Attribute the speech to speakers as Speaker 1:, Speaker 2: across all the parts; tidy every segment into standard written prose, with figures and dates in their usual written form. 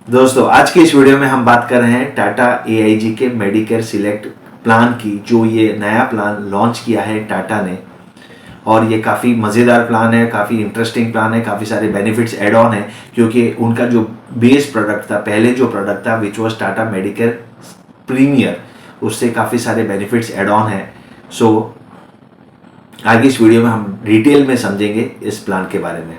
Speaker 1: दोस्तों आज की इस वीडियो में हम बात कर रहे हैं टाटा एआईजी के मेडिकेयर सिलेक्ट प्लान की, जो ये नया प्लान लॉन्च किया है टाटा ने। और ये काफ़ी मज़ेदार प्लान है, काफ़ी इंटरेस्टिंग प्लान है, काफ़ी सारे बेनिफिट्स एड ऑन है, क्योंकि उनका जो बेस प्रोडक्ट था, पहले जो प्रोडक्ट था which was Tata Medicare Premier, उससे काफ़ी सारे बेनिफिट्स एड ऑन है। सो आगे इस वीडियो में हम डिटेल में समझेंगे इस प्लान के बारे में।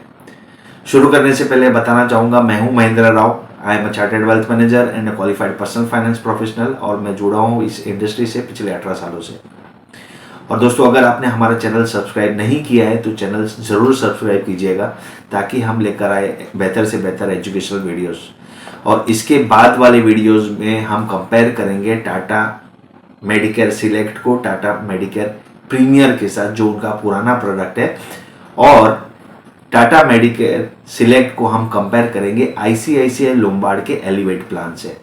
Speaker 1: शुरू करने से पहले बताना चाहूँगा, मैं हूँ Mahendra Rao. I am a chartered wealth manager and a qualified personal finance professional, और मैं जुड़ा हूँ इस इंडस्ट्री से पिछले 18 सालों से। और दोस्तों, अगर आपने हमारा चैनल सब्सक्राइब नहीं किया है तो चैनल ज़रूर सब्सक्राइब कीजिएगा, ताकि हम लेकर आए बेहतर से बेहतर एजुकेशनल वीडियोस। और इसके बाद वाले वीडियोस में हम कंपेयर करेंगे टाटा मेडिकेयर सिलेक्ट को टाटा मेडिकेयर प्रीमियर के साथ, जो उनका पुराना प्रोडक्ट है, और टाटा मेडिकेयर सिलेक्ट को हम कंपेयर करेंगे आईसीआईसीआई लोम्बार्ड के एलिवेट प्लान से।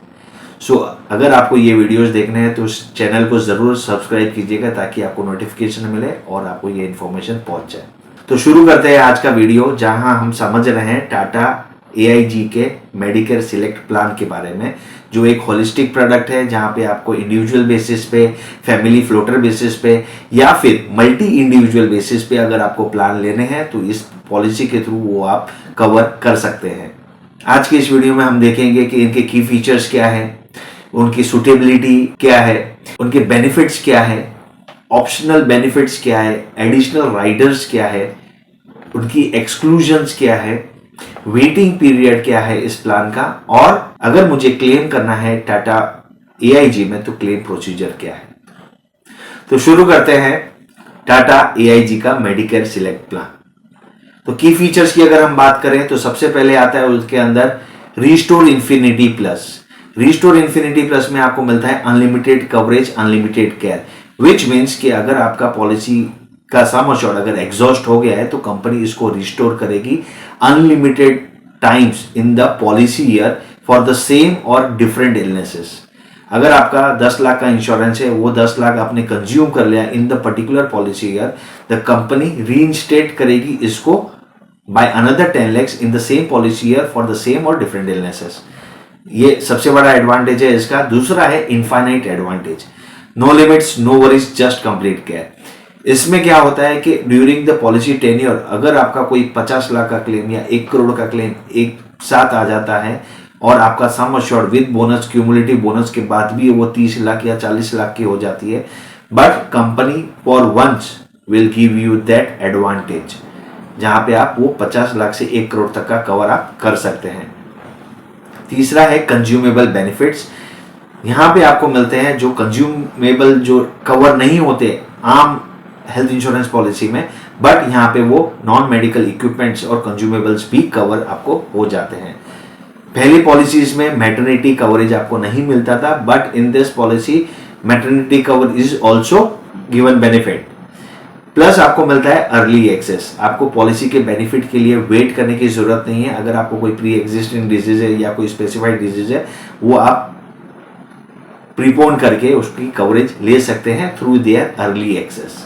Speaker 1: सो अगर आपको ये वीडियोस देखने हैं तो इस चैनल को ज़रूर सब्सक्राइब कीजिएगा, ताकि आपको नोटिफिकेशन मिले और आपको ये इन्फॉर्मेशन पहुंच जाए। तो शुरू करते हैं आज का वीडियो, जहां हम समझ रहे हैं टाटा एआईजी के मेडिकेयर सिलेक्ट प्लान के बारे में, जो एक होलिस्टिक प्रोडक्ट है, जहां पे आपको इंडिविजुअल बेसिस पे, फैमिली फ्लोटर बेसिस पे, या फिर मल्टी इंडिविजुअल बेसिस पे अगर आपको प्लान लेने हैं तो इस पॉलिसी के थ्रू वो आप कवर कर सकते हैं। आज की इस वीडियो में हम देखेंगे कि इनके की फीचर्स क्या है, उनकी सुटेबिलिटी क्या है, उनके बेनिफिट्स क्या है, ऑप्शनल बेनिफिट्स क्या है, एडिशनल राइडर्स क्या है, उनकी एक्सक्लूजन्स क्या है, वेटिंग पीरियड क्या है इस प्लान का, और अगर मुझे क्लेम करना है टाटा एआईजी में तो क्लेम प्रोसीजर क्या है। तो शुरू करते हैं टाटा एआईजी का मेडिकेयर सिलेक्ट प्लान। तो की फीचर्स की अगर हम बात करें तो सबसे पहले आता है उसके अंदर restore infinity plus. Restore infinity plus में आपको मिलता है unlimited coverage, unlimited care, which means कि अगर आपका पॉलिसी का सम अश्योर्ड अगर एग्जॉस्ट हो गया है तो कंपनी इसको रिस्टोर करेगी unlimited times in the policy year for the same और डिफरेंट इलनेसेस। अगर आपका 10 लाख का इंश्योरेंस है, वो 10 लाख आपने कंज्यूम कर लिया in the particular policy year, the company reinstate करेगी इसको by another 10 lakhs in the same policy year for the same और डिफरेंट इलनेसेस। ये सबसे बड़ा एडवांटेज है इसका। दूसरा है infinite advantage, no limits, no worries, just complete care. इसमें क्या होता है कि ड्यूरिंग द पॉलिसी टेन्योर अगर आपका कोई 50 लाख का क्लेम या 1 करोड़ का क्लेम एक साथ आ जाता है, और आपका sum assured with bonus, cumulative bonus के बाद भी वो 30 लाख या 40 लाख की हो जाती है, but company for once will give you that advantage, जहां पे आप वो 50 लाख से 1 करोड़ तक का कवर आप कर सकते हैं। तीसरा है कंज्यूमेबल बेनिफिट्स। यहां पे आपको मिलते हैं जो कंज्यूमेबल, जो कवर नहीं होते आम हेल्थ इंश्योरेंस पॉलिसी में, बट यहाँ पे वो नॉन मेडिकल इक्विपमेंट्स और कंज्यूमेबल्स भी कवर आपको हो जाते हैं। पहली पॉलिसीज में मैटरनिटी कवरेज आपको नहीं मिलता था, but in this policy maternity cover is also given benefit. Plus आपको मिलता है अर्ली एक्सेस। आपको पॉलिसी के बेनिफिट के लिए वेट करने की जरूरत नहीं है। अगर आपको कोई प्री एग्जिस्टिंग डिजीज है या कोई स्पेसिफाइड डिजीज है, वो आप प्रीपोन करके उसकी कवरेज ले सकते हैं थ्रू देयर अर्ली एक्सेस।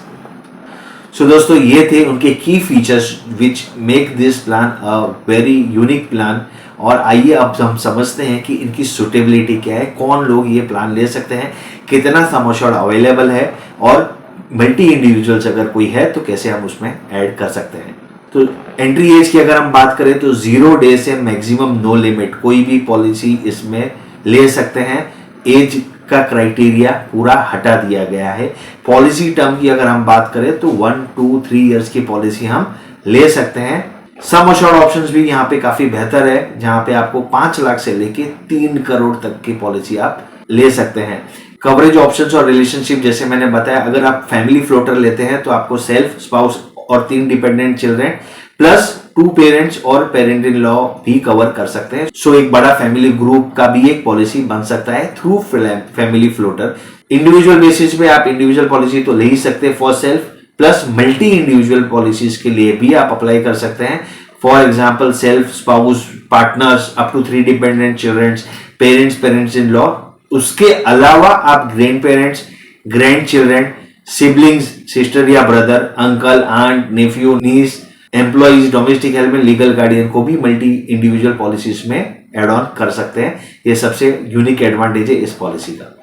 Speaker 1: सो दोस्तों, ये थे उनके की features which make this plan a very unique plan. और आइए अब हम समझते हैं कि इनकी सुटेबिलिटी क्या है, कौन लोग ये प्लान ले सकते हैं, कितना सम अश्योर्ड अवेलेबल है, और मल्टी इंडिविजुअल्स अगर कोई है तो कैसे हम उसमें ऐड कर सकते हैं। तो एंट्री एज की अगर हम बात करें तो 0 डे से मैक्सिमम नो लिमिट कोई भी पॉलिसी इसमें ले सकते हैं। एज का क्राइटेरिया पूरा हटा दिया गया है। पॉलिसी टर्म की अगर हम बात करें तो 1, 2, 3 इयर्स की पॉलिसी हम ले सकते हैं। सम अश्योर्ड ऑप्शंस भी यहाँ पे काफी बेहतर है, जहां पे आपको 5 लाख से लेके 3 करोड़ तक की पॉलिसी आप ले सकते हैं। कवरेज ऑप्शंस और रिलेशनशिप, जैसे मैंने बताया, अगर आप फैमिली फ्लोटर लेते हैं तो आपको सेल्फ, स्पाउस और 3 डिपेंडेंट चिल्ड्रेन प्लस 2 पेरेंट्स और पेरेंट इन लॉ भी कवर कर सकते हैं। सो एक बड़ा फैमिली ग्रुप का भी एक पॉलिसी बन सकता है through family floater. Individual basis पे आप इंडिविजुअल पॉलिसी तो ले ही सकते हैं for self, plus multi individual policies के लिए भी आप अप्लाई कर सकते हैं। For example self, spouse, partners, up to 3 dependent children, parents, parents in law. उसके अलावा आप grand parents, grand children, siblings, sister या brother, uncle, aunt, nephew, niece, employees, domestic help में लीगल गार्डियन को भी मल्टी इंडिविजुअल पॉलिसीज में add on कर सकते हैं। ये सबसे यूनिक एडवांटेज है इस पॉलिसी का।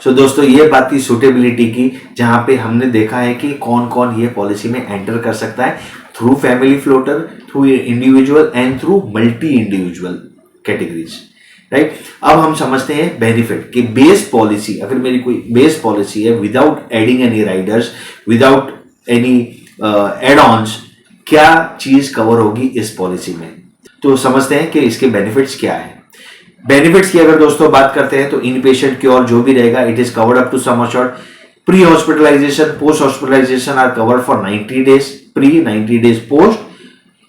Speaker 1: सो दोस्तों ये बात थी सूटेबिलिटी की, जहां पे हमने देखा है कि कौन कौन ये पॉलिसी में एंटर कर सकता है, through family floater, through individual and through multi individual categories, right. अब हम समझते हैं बेनिफिट कि बेस पॉलिसी, अगर मेरी कोई बेस पॉलिसी है without adding any riders, without any add ons, क्या चीज कवर होगी इस पॉलिसी में। तो समझते हैं कि इसके बेनिफिट्स क्या है। बेनिफिट्स की अगर दोस्तों बात करते हैं तो इन पेशेंट क्योर जो भी रहेगा, it is covered up to sum assured. Pre hospitalisation, post hospitalisation are covered for 90 days pre, 90 days post.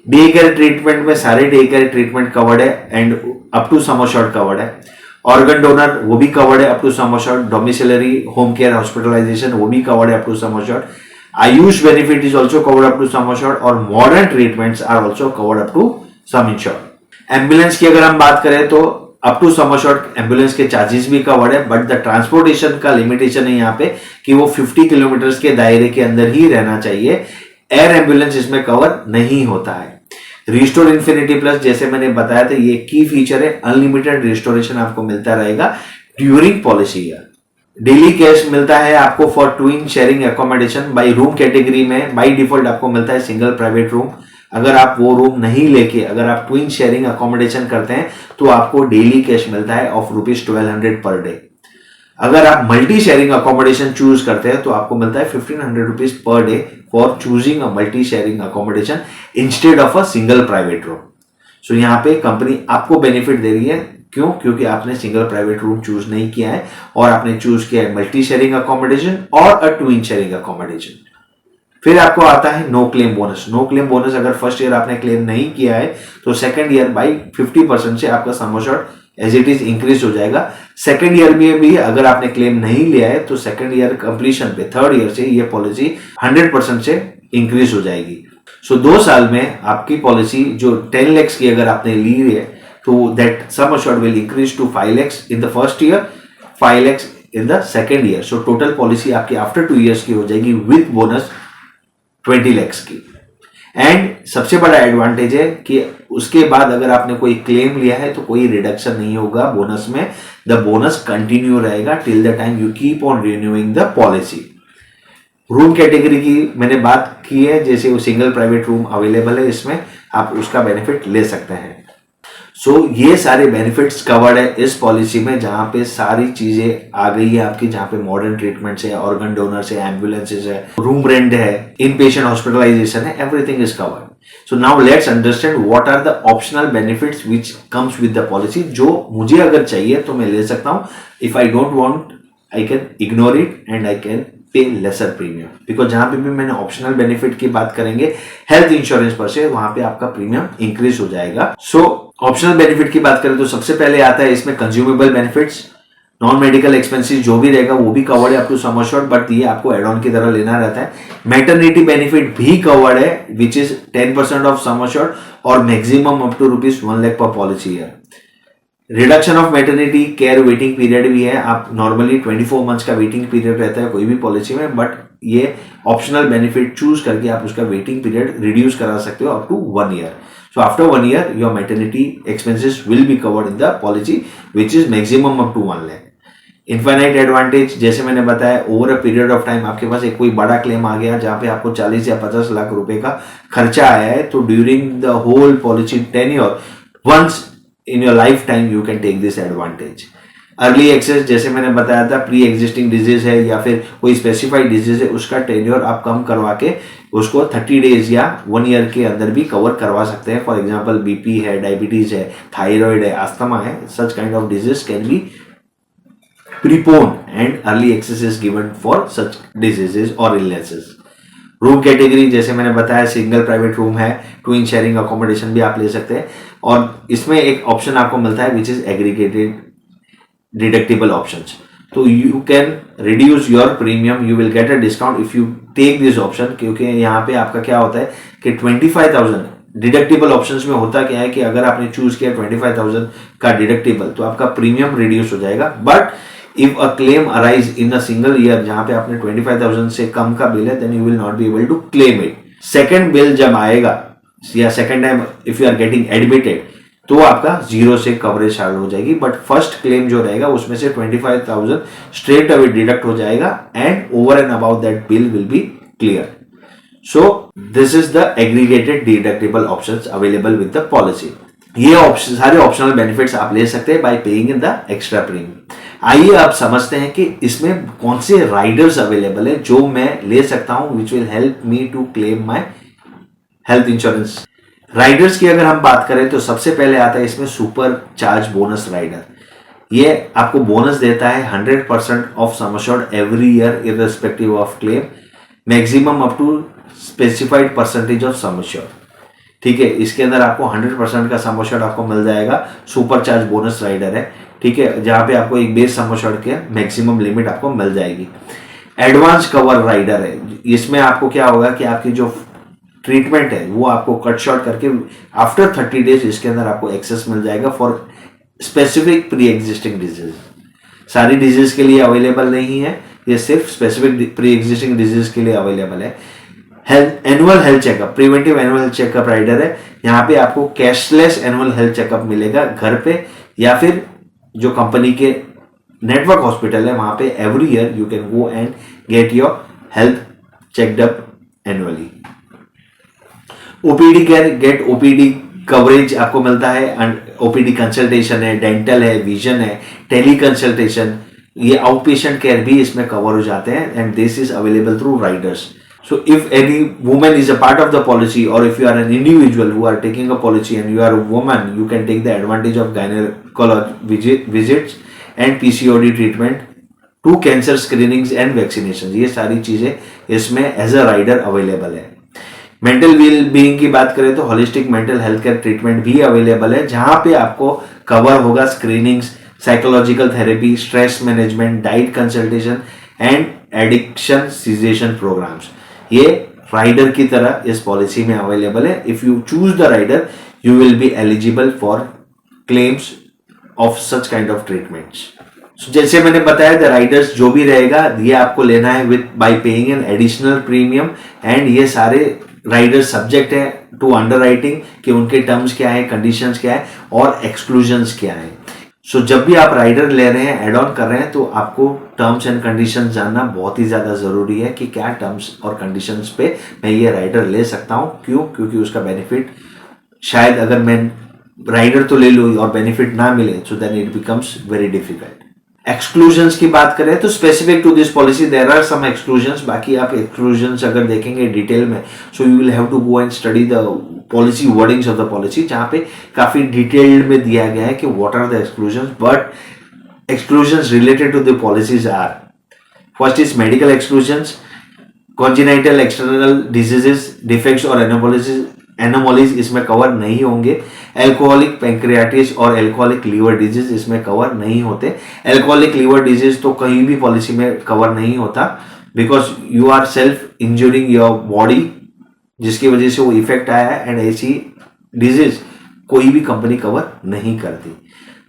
Speaker 1: Day care treatment में सारे डे केयर ट्रीटमेंट कवर्ड है and up to sum assured covered है। Organ donor वो भी covered है up to sum assured. Domiciliary home care hospitalisation वो भी covered है up to sum assured. AYUSH benefit is also covered up to sum assured और modern treatments are also covered up to sum insured. Ambulance की अगर हम बात करें तो up to sum assured ambulance के चार्जेस भी कवर्ड है, बट द ट्रांसपोर्टेशन का लिमिटेशन है यहाँ पे कि वो 50 किलोमीटर के दायरे के अंदर ही रहना चाहिए। एयर एम्बुलेंस इसमें कवर नहीं होता है। रिस्टोर इन्फिनिटी प्लस, जैसे मैंने बताया था, ये की फीचर है, अनलिमिटेड रिस्टोरेशन आपको मिलता रहेगा during policy year. Daily cash मिलता है आपको for twin sharing accommodation. By room category में बाई डिफॉल्ट आपको मिलता है सिंगल प्राइवेट रूम। अगर आप वो रूम नहीं लेके अगर आप ट्विन शेयरिंग अकोमोडेशन करते हैं तो आपको डेली कैश मिलता है ऑफ ₹1200 पर डे। अगर आप मल्टी शेयरिंग अकोमोडेशन चूज करते हैं तो आपको मिलता है ₹1500 पर day for choosing a multi sharing accommodation instead of a single private room. So यहाँ पे कंपनी आपको बेनिफिट दे रही है, क्यों? क्योंकि आपने सिंगल प्राइवेट रूम चूज नहीं किया है और आपने चूज किया है मल्टी शेयरिंग अकोमोडेशन और अ ट्विन शेयरिंग अकोमोडेशन। फिर आपको आता है no claim bonus. No claim bonus अगर फर्स्ट ईयर आपने क्लेम नहीं किया है तो सेकंड ईयर बाई 50% से आपका sum assured as it is increase हो जाएगा। सेकंड ईयर में भी अगर आपने क्लेम नहीं लिया है तो सेकंड ईयर कंप्लीशन पे थर्ड ईयर से ये पॉलिसी 100% से इंक्रीज हो जाएगी। सो 2 साल में आपकी पॉलिसी जो 10 लाख की अगर आपने ली है तो that sum assured will increase to 5 lakh in the first year, 5 lakh in the second year. So total policy आपकी आफ्टर 2 ईयर्स की हो जाएगी विद बोनस 20 लाख की। एंड सबसे बड़ा एडवांटेज है कि उसके बाद अगर आपने कोई क्लेम लिया है तो कोई रिडक्शन नहीं होगा बोनस में। द बोनस कंटिन्यू रहेगा till the time you keep on renewing the policy. Room category की मैंने बात की है, जैसे वो सिंगल प्राइवेट रूम अवेलेबल है, इसमें आप उसका बेनिफिट ले सकते हैं। सो ये सारे बेनिफिट्स कवर्ड है इस पॉलिसी में, जहां पे सारी चीजें आ गई है आपकी, जहां पे मॉडर्न ट्रीटमेंट्स है, ऑर्गन डोनर्स है, एम्बुलेंसेज है, रूम रेंट है, इन पेशेंट हॉस्पिटलाइजेशन है, everything is covered. So now let's understand what are the optional benefits which comes with the policy. जो मुझे अगर चाहिए तो मैं ले सकता हूं, if I don't want I can ignore it and I can pay lesser premium. Because जहां पे भी मैंने ऑप्शनल बेनिफिट की बात करेंगे हेल्थ इंश्योरेंस पर से, वहां पे आपका प्रीमियम इंक्रीज हो जाएगा। सो ऑप्शनल बेनिफिट की बात करें तो सबसे पहले आता है इसमें consumable benefits. Non medical expenses जो भी रहेगा वो भी कवर्ड है up to sum assured, but ये आपको एड ऑन की तरह लेना रहता है। मैटरनिटी बेनिफिट भी कवर्ड है which is 10% of some assured और मैक्सिमम अप टू ₹1 लाख पर policy year. Reduction of maternity care waiting period भी है। आप नॉर्मली 24 मंथ्स का वेटिंग पीरियड रहता है कोई भी पॉलिसी में, बट ये ऑप्शनल बेनिफिट चूज करके आप उसका वेटिंग पीरियड रिड्यूस करा सकते हो up to 1 year. So after 1 year your maternity expenses will be covered in the policy which is maximum up to 1 lakh. Infinite advantage, जैसे मैंने बताया, over a period of time आपके पास एक कोई बड़ा क्लेम आ गया जहां पे आपको 40 या 50 लाख रुपए का खर्चा आया है, तो during the whole policy tenure once in your lifetime you can take this advantage. Early access, जैसे मैंने बताया था, प्री एग्जिस्टिंग डिजीज है या फिर कोई स्पेसिफाइड डिजीज है, उसका टेन्योर आप कम करवा के उसको 30 डेज या 1 ईयर के अंदर भी कवर करवा सकते हैं। फॉर एग्जांपल बीपी है, डायबिटीज है, थायराइड है, अस्थमा है, such kind of disease can be preponed and early access is given for such diseases और इलनेसेस। रूम कैटेगरी, जैसे मैंने बताया, सिंगल प्राइवेट रूम है, ट्विन शेयरिंग अकोमोडेशन भी आप ले सकते हैं और इसमें एक ऑप्शन आपको मिलता है which is aggregated deductible options. तो you can reduce your premium, you will get a discount if you take this option, क्योंकि यहाँ पे आपका क्या होता है कि 25,000 डिडक्टिबल ऑप्शंस में होता क्या है कि अगर आपने चूज किया 25,000 का डिडक्टिबल तो आपका प्रीमियम रिड्यूस हो जाएगा। But if a claim arise in a single year जहां पे आपने 25,000 से कम का बिल है, then you will not be able to claim it. Second bill जब आएगा या second time if you are getting admitted तो आपका 0 से कवरेज चालू हो जाएगी। बट फर्स्ट क्लेम जो रहेगा उसमें से 25,000 स्ट्रेट अवे डिडक्ट हो जाएगा and over and about that bill will be clear. So this is the aggregated deductible options available with the policy. ये ऑप्शन सारे ऑप्शनल बेनिफिट्स आप ले सकते हैं bye paying in the extra premium. आइए आप समझते हैं कि इसमें कौन से राइडर्स अवेलेबल है जो मैं ले सकता हूं which will help me to claim my health insurance. Riders की अगर हम बात करें तो सबसे पहले आता है इसमें सुपर चार्ज बोनस राइडर। ये आपको बोनस देता है 100% of sum assured every year irrespective of claim, maximum up to specified percentage of sum assured. ठीक है, इसके अंदर आपको 100% का सम एश्योर्ड आपको मिल जाएगा। सुपर चार्ज बोनस राइडर है, ठीक है, जहां पे आपको एक बेस सम एश्योर्ड के मैक्सिमम लिमिट आपको मिल जाएगी। एडवांस कवर राइडर है, इसमें आपको क्या होगा कि आपकी जो ट्रीटमेंट है वो आपको कट शॉर्ट करके आफ्टर 30 डेज इसके अंदर आपको एक्सेस मिल जाएगा for specific pre existing disease. सारी डिजीज के लिए अवेलेबल नहीं है, ये सिर्फ स्पेसिफिक प्री एग्जिस्टिंग डिजीज के लिए अवेलेबल है। Annual health checkup, preventive annual health checkup rider है, यहाँ पे आपको कैशलेस एनुअल हेल्थ चेकअप मिलेगा घर पे या फिर जो कंपनी के नेटवर्क हॉस्पिटल है वहां पे every year you can go and get your health checked up annually. OPD get OPD coverage आपको मिलता है, ओपीडी कंसल्टेशन है, डेंटल है, विजन है, टेली कंसल्टेशन, ये आउट पेशेंट केयर भी इसमें कवर हो जाते हैं and this is available through riders. So if any woman is a part of the policy or if you are an individual who are taking a policy and you are a woman, you can take the advantage of gynecology visits and PCOD treatment to cancer screenings and vaccinations। ये सारी चीजें इसमें as a rider available है। Mental well being की बात करें तो holistic mental health care treatment भी अवेलेबल है, जहां पे आपको कवर होगा screenings, psychological therapy, stress management, diet consultation and addiction cessation programs. ये राइडर की तरह इस पॉलिसी में अवेलेबल है। If you choose the rider you will be eligible for claims of such kind of treatments. जैसे मैंने बताया द राइडर्स जो भी रहेगा ये आपको लेना है with by paying an additional premium and ये सारे राइडर सब्जेक्ट है टू अंडरराइटिंग कि उनके टर्म्स क्या है, कंडीशंस क्या है और एक्सक्लूजन्स क्या है। सो जब भी आप राइडर ले रहे हैं, एड ऑन कर रहे हैं, तो आपको टर्म्स एंड कंडीशंस जानना बहुत ही ज़्यादा ज़रूरी है कि क्या टर्म्स और कंडीशंस पे मैं ये राइडर ले सकता हूँ। क्यों? क्योंकि उसका बेनिफिट शायद अगर मैं राइडर तो ले लूँ और बेनिफिट ना मिले so then it becomes very difficult. Exclusions की बात करें तो specific to this policy there are some exclusions, बाकी आप एक्सक्लूजन्स अगर देखेंगे डिटेल में so you will have to go and study the policy wordings of the policy, जहां पे काफी डिटेल्ड में दिया गया है कि what are the exclusions. But exclusions related to the policies are, first is medical exclusions, congenital external diseases, defects और एनोमोलीज इसमें कवर नहीं होंगे। एल्कोहलिक पैंक्रियाटिस और एल्कोहलिक लीवर डिजीज इसमें कवर नहीं होते। एल्कोहलिक लीवर डिजीज तो कहीं भी पॉलिसी में कवर नहीं होता because you are self injuring your body, जिसकी वजह से वो इफेक्ट आया है एंड ऐसी डिजीज कोई भी कंपनी कवर नहीं करती।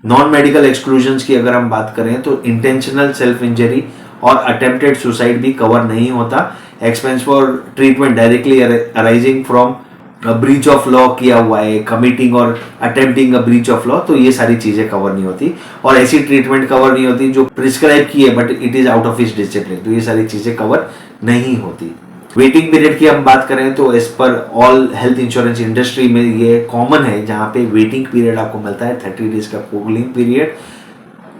Speaker 1: नॉन मेडिकल एक्सक्लूजन्स की अगर हम बात करें तो इंटेंशनल सेल्फ इंजरी और अटेम्प्टेड सुसाइड भी कवर नहीं होता। Expense for treatment directly arising from breach of law किया हुआ है, कमिटिंग और attempting a breach of law, तो ये सारी चीजें कवर नहीं होती। और ऐसी ट्रीटमेंट कवर नहीं होती जो प्रिस्क्राइब की है but it is out of his discipline, तो ये सारी चीजें कवर नहीं होती। वेटिंग पीरियड की हम बात करें तो as per all health insurance industry में ये कॉमन है, जहां पे वेटिंग पीरियड आपको मिलता है 30 डेज का कूलिंग पीरियड,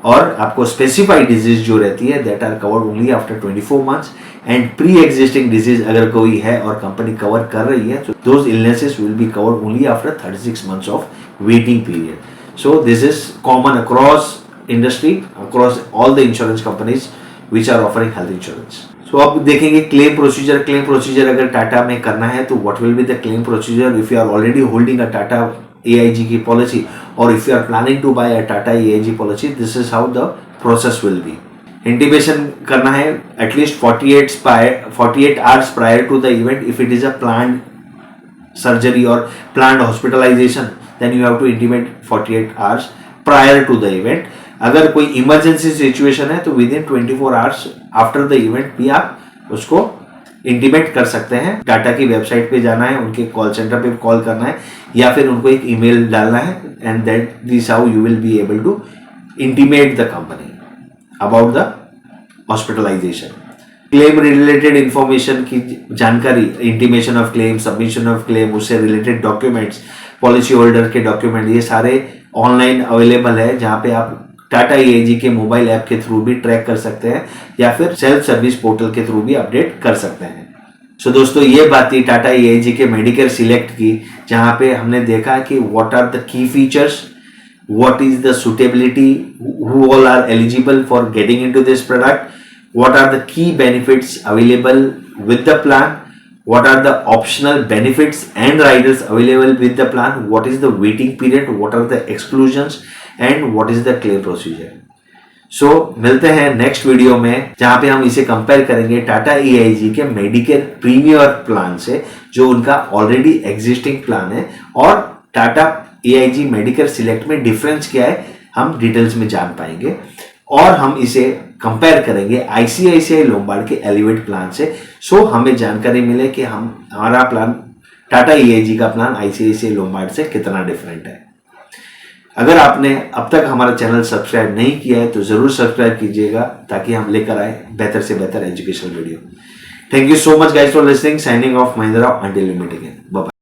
Speaker 1: और आपको स्पेसिफाइड डिजीज जो रहती है that are covered only after 24 months and pre existing disease अगर कोई है और कंपनी कवर कर रही है तो those illnesses will be covered only after 36 months of waiting period. So this is common across industry, across all the insurance companies which are offering health insurance. So अब देखेंगे क्लेम प्रोसीजर। क्लेम प्रोसीजर अगर टाटा में करना है तो what will be the claim procedure if you are already holding a Tata AIG की policy और if you are planning to buy a Tata AIG policy, this is how the process will be. Intimation करना है at least 48 hours prior to the event. If it is a planned surgery और planned hospitalisation then you have to intimate 48 hours prior to the event. अगर कोई emergency situation है तो with in 24 hours after the event भी आप उसको intimate कर सकते हैं। टाटा की वेबसाइट पे जाना है, उनके कॉल सेंटर पे कॉल करना है या फिर उनको एक ईमेल डालना है and that this how you will be able to intimate the company about the hospitalisation. Claim related information की जानकारी, intimation of claim, submission of claim, उससे रिलेटेड डॉक्यूमेंट्स, पॉलिसी होल्डर के डॉक्यूमेंट, ये सारे ऑनलाइन अवेलेबल है जहां पे आप टाटा एआईजी के मोबाइल ऐप के थ्रू भी ट्रैक कर सकते हैं या फिर सेल्फ सर्विस पोर्टल के थ्रू भी अपडेट कर सकते हैं। सो दोस्तों, ये बात थी टाटा एआईजी के मेडिकेयर सिलेक्ट की, जहां पे हमने देखा कि what are the key features, what is the suitability, who all are eligible for getting into this product, what are the key benefits available with the plan, what are the optional benefits and riders available with the plan, what is the waiting period, what are the exclusions and what is the claim procedure. सो मिलते हैं next video में जहां पे हम इसे compare करेंगे Tata AIG के Medicare premiere plan से, जो उनका ऑलरेडी एग्जिस्टिंग प्लान है, और टाटा एआईजी मेडिकेयर सिलेक्ट में डिफरेंस क्या है हम डिटेल्स में जान पाएंगे, और हम इसे कंपेयर करेंगे आईसीआईसीआई लोम्बार्ड के एलिवेट प्लान से। सो हमें जानकारी मिले कि हमारा प्लान टाटा एआईजी का प्लान आईसीआईसीआई लोम्बार्ड से कितना डिफरेंट है। अगर आपने अब तक हमारा चैनल सब्सक्राइब नहीं किया है तो जरूर सब्सक्राइब कीजिएगा ताकि हम लेकर आए बेहतर से बेहतर educational video. Thank you so much guys for listening. Signing off Mahindra until we meet again. Bye.